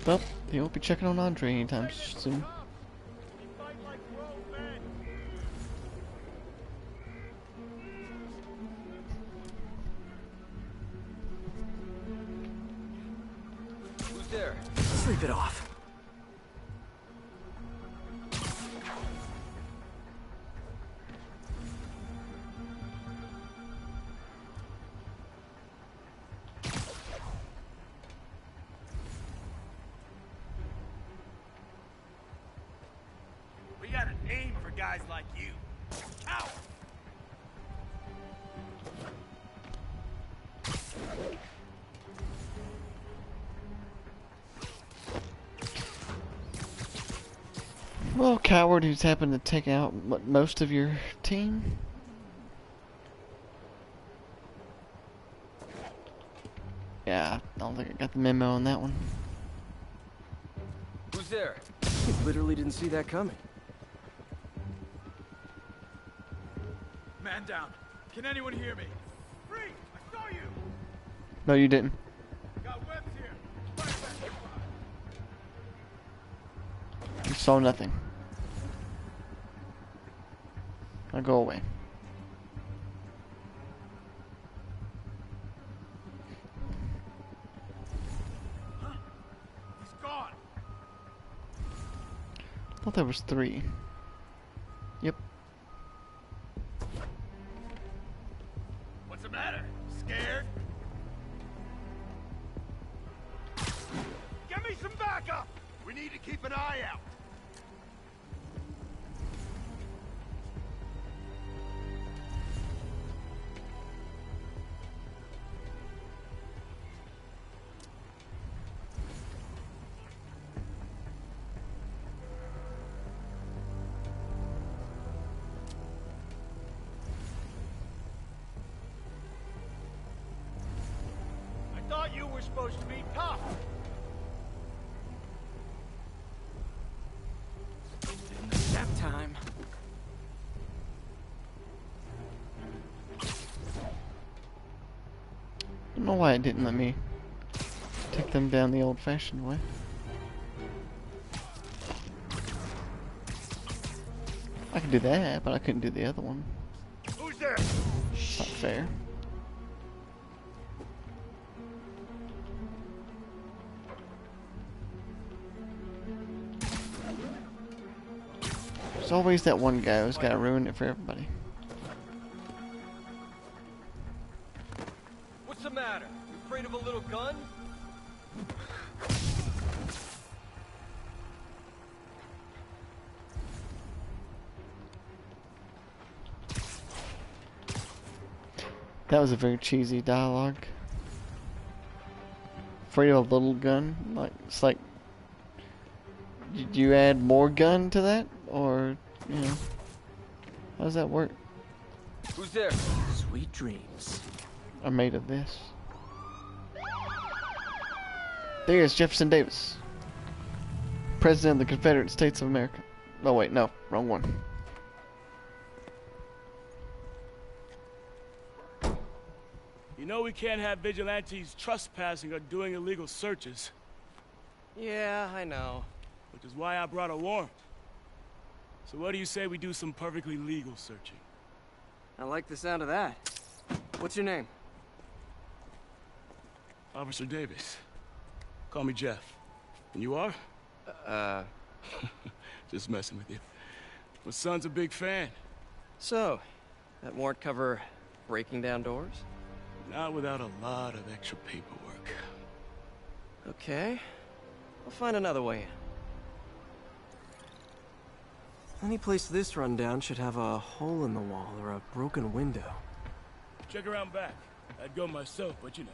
Well, you won't be checking on Andre anytime soon. Who's there? Sleep it off. We got an aim for guys like you. Coward! Well, coward who's happened to take out most of your team. Yeah, I don't think I got the memo on that one. Who's there? You literally didn't see that coming. Man down. Can anyone hear me? Free! I saw you! No, you didn't. Got webs here. You saw nothing. Now go away. He's gone. I thought there was 3. Yep. What's the matter? Scared? Get me some backup! We need to keep an eye out. I thought you were supposed to be tough. Nap time. I don't know why it didn't let me take them down the old-fashioned way. I could do that, but I couldn't do the other one. Who's there? It's not fair. There's always that one guy who's got to ruin it for everybody. What's the matter? You afraid of a little gun? That was a very cheesy dialogue. Afraid of a little gun? Like, it's like, did you add more gun to that? Or, you know, how does that work? Who's there? Sweet dreams. I'm made of this. There's Jefferson Davis. President of the Confederate States of America. Oh wait, no, wrong one. You know we can't have vigilantes trespassing or doing illegal searches. Yeah, I know. Which is why I brought a warrant. So what do you say we do some perfectly legal searching? I like the sound of that. What's your name? Officer Davis. Call me Jeff. And you are? Just messing with you. My son's a big fan. So, that warrant cover breaking down doors? Not without a lot of extra paperwork. Okay. I'll find another way in. Any place this rundown should have a hole in the wall or a broken window. Check around back. I'd go myself, but you know,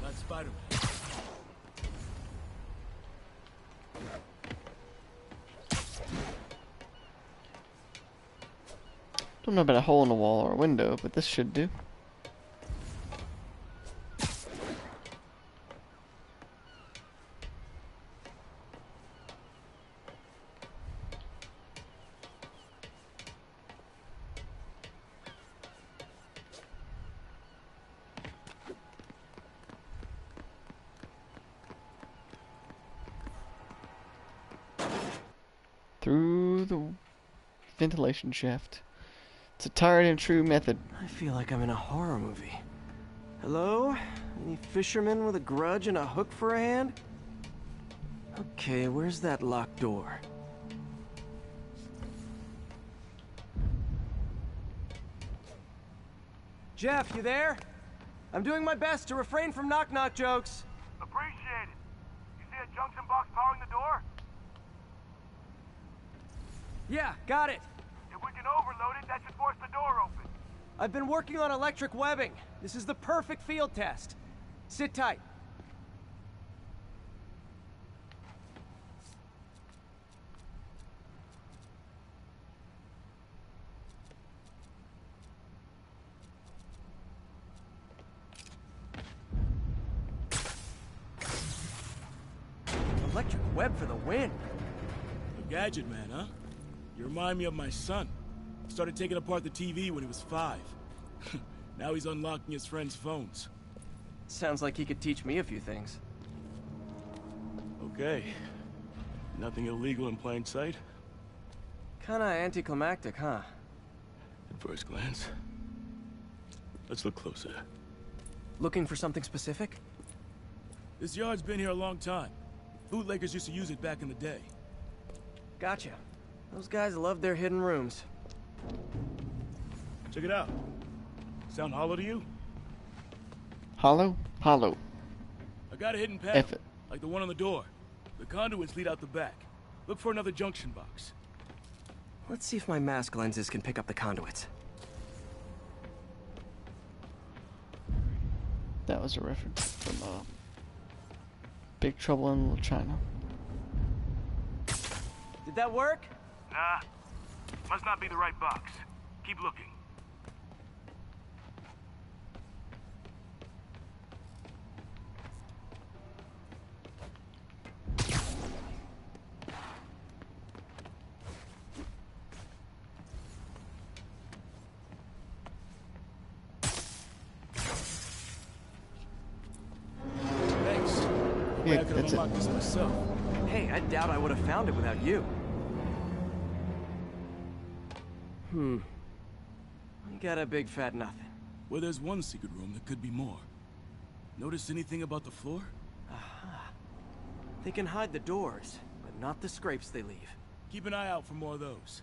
not Spider-Man. Don't know about a hole in the wall or a window, but this should do. Through the ventilation shaft. It's a tired and true method. I feel like I'm in a horror movie. Hello? Any fisherman with a grudge and a hook for a hand? Okay, where's that locked door? Jeff, you there? I'm doing my best to refrain from knock-knock jokes. Appreciate it. You see a junction box powering the door? Yeah, got it. If we can overload it, that should force the door open. I've been working on electric webbing. This is the perfect field test. Sit tight. Electric web for the win. A gadget man, huh? You remind me of my son. Started taking apart the TV when he was 5. Now he's unlocking his friends' phones. Sounds like he could teach me a few things. Okay. Nothing illegal in plain sight? Kinda anticlimactic, huh? At first glance. Let's look closer. Looking for something specific? This yard's been here a long time. Bootleggers used to use it back in the day. Gotcha. Those guys love their hidden rooms. Check it out. Sound hollow to you? Hollow? Hollow. I got a hidden panel, F it. like the one on the door. The conduits lead out the back. Look for another junction box. Let's see if my mask lenses can pick up the conduits. That was a reference from Big Trouble in Little China. Did that work? Nah. Must not be the right box. Keep looking. Thanks. Yeah, I could have that's it. unlocked this myself. Hey, I doubt I would have found it without you. You got a big fat nothing. Well, there's one secret room that could be more. Notice anything about the floor? Aha. They can hide the doors, but not the scrapes they leave. Keep an eye out for more of those.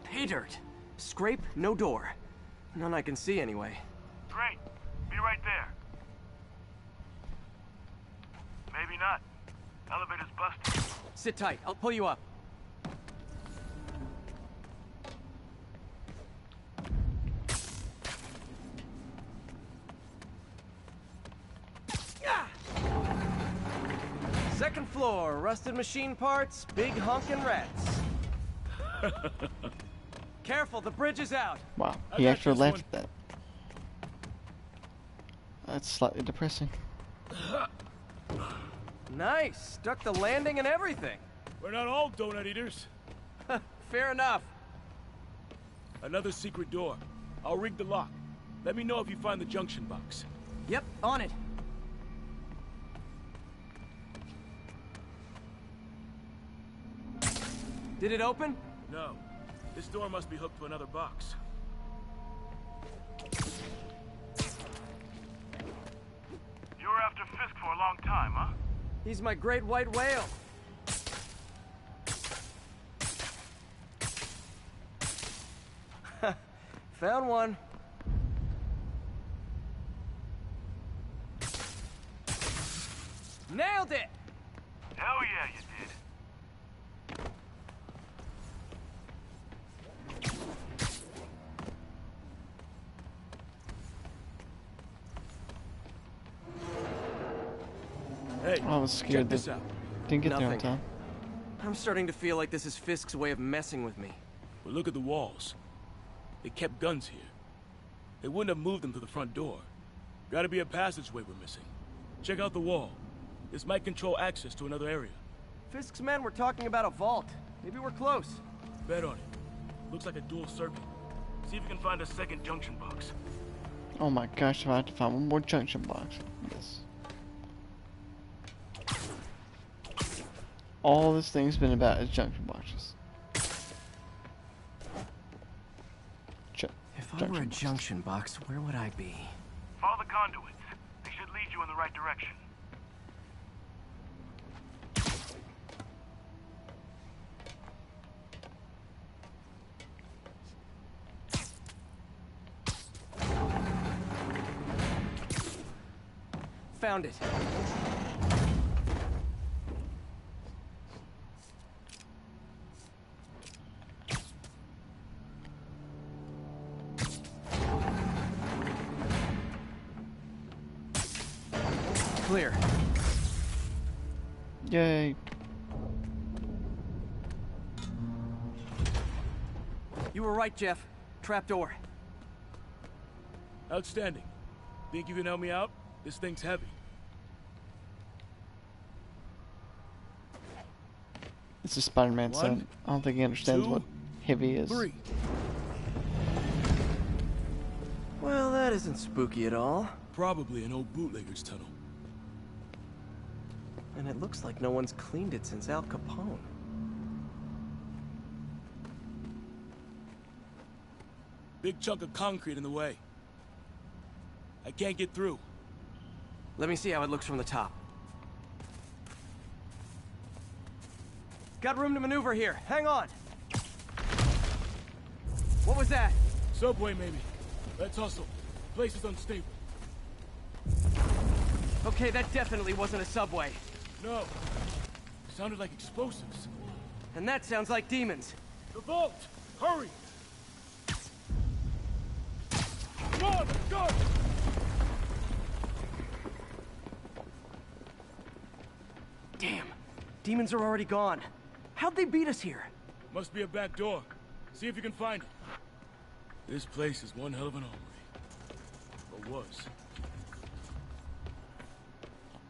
Pay dirt. Scrape, no door. None I can see anyway. Great. Be right there. Maybe not. Elevator's busted. Sit tight. I'll pull you up. Second floor, rusted machine parts, big honkin' rats. Careful, the bridge is out. Wow, he actually laughed at that. That's slightly depressing. Nice, stuck the landing and everything. We're not all donut eaters. Fair enough. Another secret door. I'll rig the lock. Let me know if you find the junction box. Yep, on it. Did it open? No. This door must be hooked to another box. You were after Fisk for a long time, huh? He's my great white whale. Found one. Nailed it! Hell yeah, you did. Hey, I was scared this that out. didn't get there on Nothing. time. I'm starting to feel like this is Fisk's way of messing with me. But look at the walls. They kept guns here. They wouldn't have moved them to the front door. Gotta be a passageway we're missing. Check out the wall. This might control access to another area. Fisk's men were talking about a vault. Maybe we're close. Bet on it. Looks like a dual circuit. See if you can find a second junction box. Oh my gosh, if I have to find one more junction box. Yes. All this thing's been about is junction boxes. If I were a junction box, where would I be? Follow the conduits. They should lead you in the right direction. Found it. Clear. Yay. You were right, Jeff. Trapdoor. Outstanding. Think you can help me out? This thing's heavy. It's a Spider-Man son. I don't think he understands what heavy is. 3. Well, that isn't spooky at all. Probably an old bootlegger's tunnel. And it looks like no one's cleaned it since Al Capone. Big chunk of concrete in the way. I can't get through. Let me see how it looks from the top. Got room to maneuver here. Hang on. What was that? Subway, maybe. Let's hustle. Place is unstable. Okay, that definitely wasn't a subway. No. Sounded like explosives. And that sounds like demons. The vault! Hurry! Come on, go! Damn. Demons are already gone. How'd they beat us here? Must be a back door. See if you can find it. This place is one hell of an armory. Or was.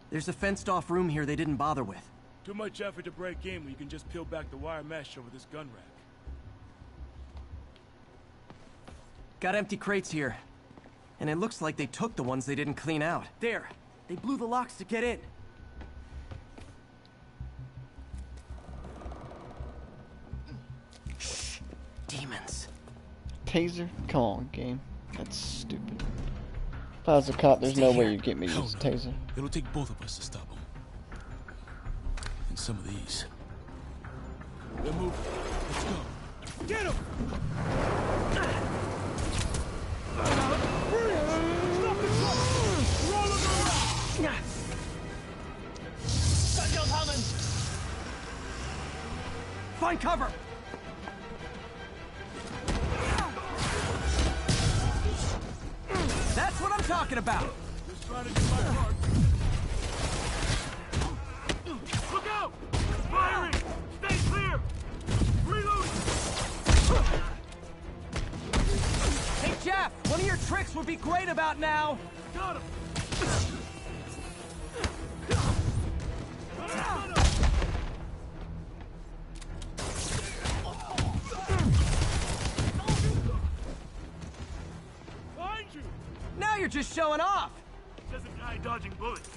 There's a fenced-off room here they didn't bother with. Too much effort to break in when you can just peel back the wire mesh over this gun rack. Got empty crates here. And it looks like they took the ones they didn't clean out. There! They blew the locks to get in. Shh! Demons. Taser? Come on, game. That's stupid. If I was a cop, there's no way you'd get me to use a taser. It'll take both of us to stop them. And some of these. They're moving. Let's go. Get him! Find cover! That's what I'm talking about! Just trying to do my part. Look out! Firing! Stay clear! Reloading! tricks would be great about now! Got him! Find you! Now you're just showing off! Says a guy dodging bullets.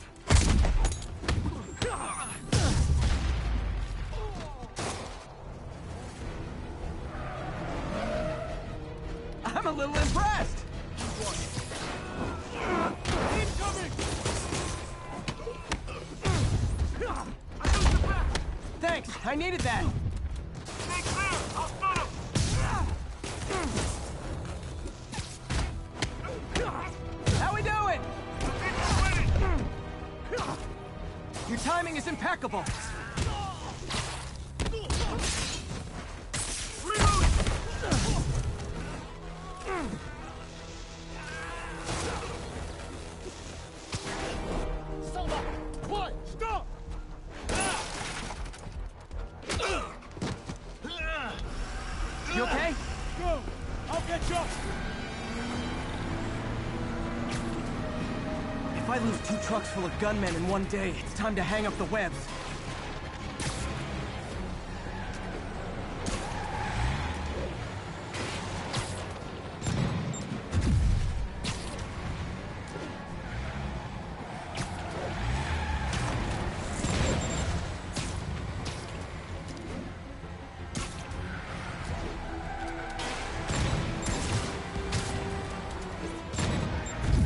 I'm a little impressed! Thanks, I needed that! Stay clear! I'll stun him! How we doing? Your timing is impeccable! You okay? Go! I'll get you! If I lose 2 trucks full of gunmen in one day, it's time to hang up the webs.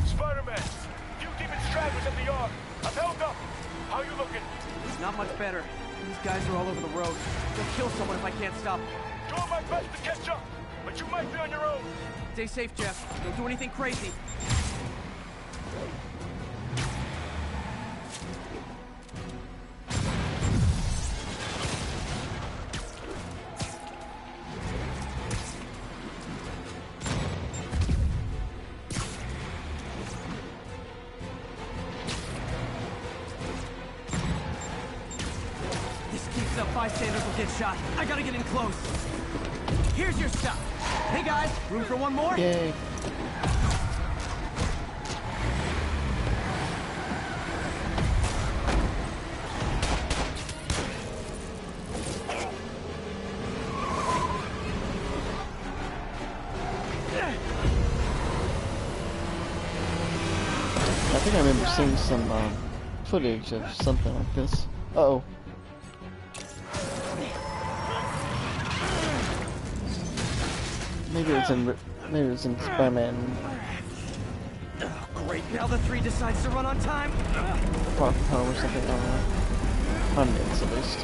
Spider-Man! Few demon stragglers at the yard. I'm held up. How you looking? Not much better. These guys are all over the road. They'll kill someone if I can't stop them. Doing my best to catch up, but you might be on your own. Stay safe, Jeff. Don't do anything crazy. This keeps up, bystanders will get shot. I gotta get in close. Here's your stuff. Hey guys, room for one more? Yay. I think I remember seeing some footage of something like this. Uh-oh. Maybe it's in Spider-Man Oh, great. Now the 3 decides to run on time. Far From Home or something. I don't know. On minutes at least.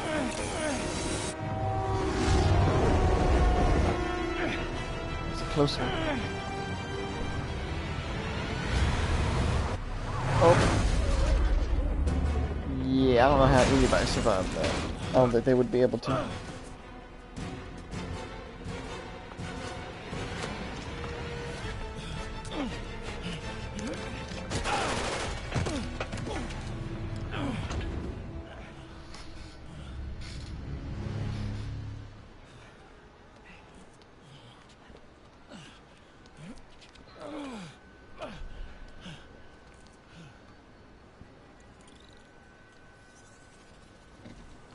It's a close one. Oh. Yeah, I don't know how anybody survived that. I don't think they would be able to.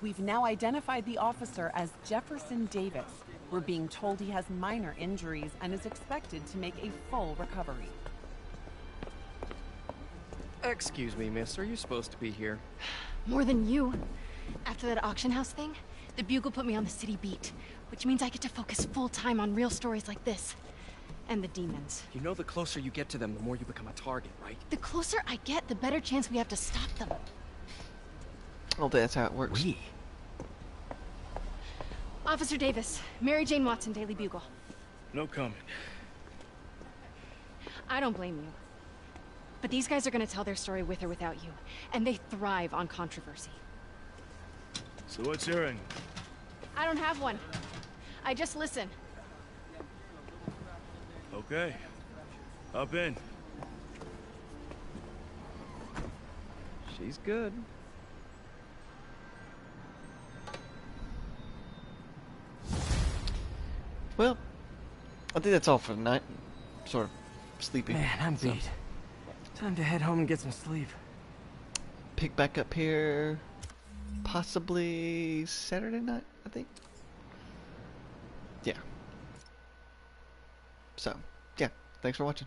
We've now identified the officer as Jefferson Davis. We're being told he has minor injuries and is expected to make a full recovery. Excuse me, miss. Are you supposed to be here? More than you. After that auction house thing, the Bugle put me on the city beat, which means I get to focus full time on real stories like this. And the demons. You know the closer you get to them, the more you become a target, right? The closer I get, the better chance we have to stop them. Oh, that's how it works. Officer Davis, Mary Jane Watson, Daily Bugle. No comment. I don't blame you. But these guys are gonna tell their story with or without you, and they thrive on controversy. So what's your angle? I don't have one. I just listen. Okay. Up in. She's good. Well, I think that's all for tonight. Sort of. sleepy. Man, I'm so. beat. Time to head home and get some sleep. Pick back up here possibly Saturday night, I think. Yeah. So, yeah. Thanks for watching.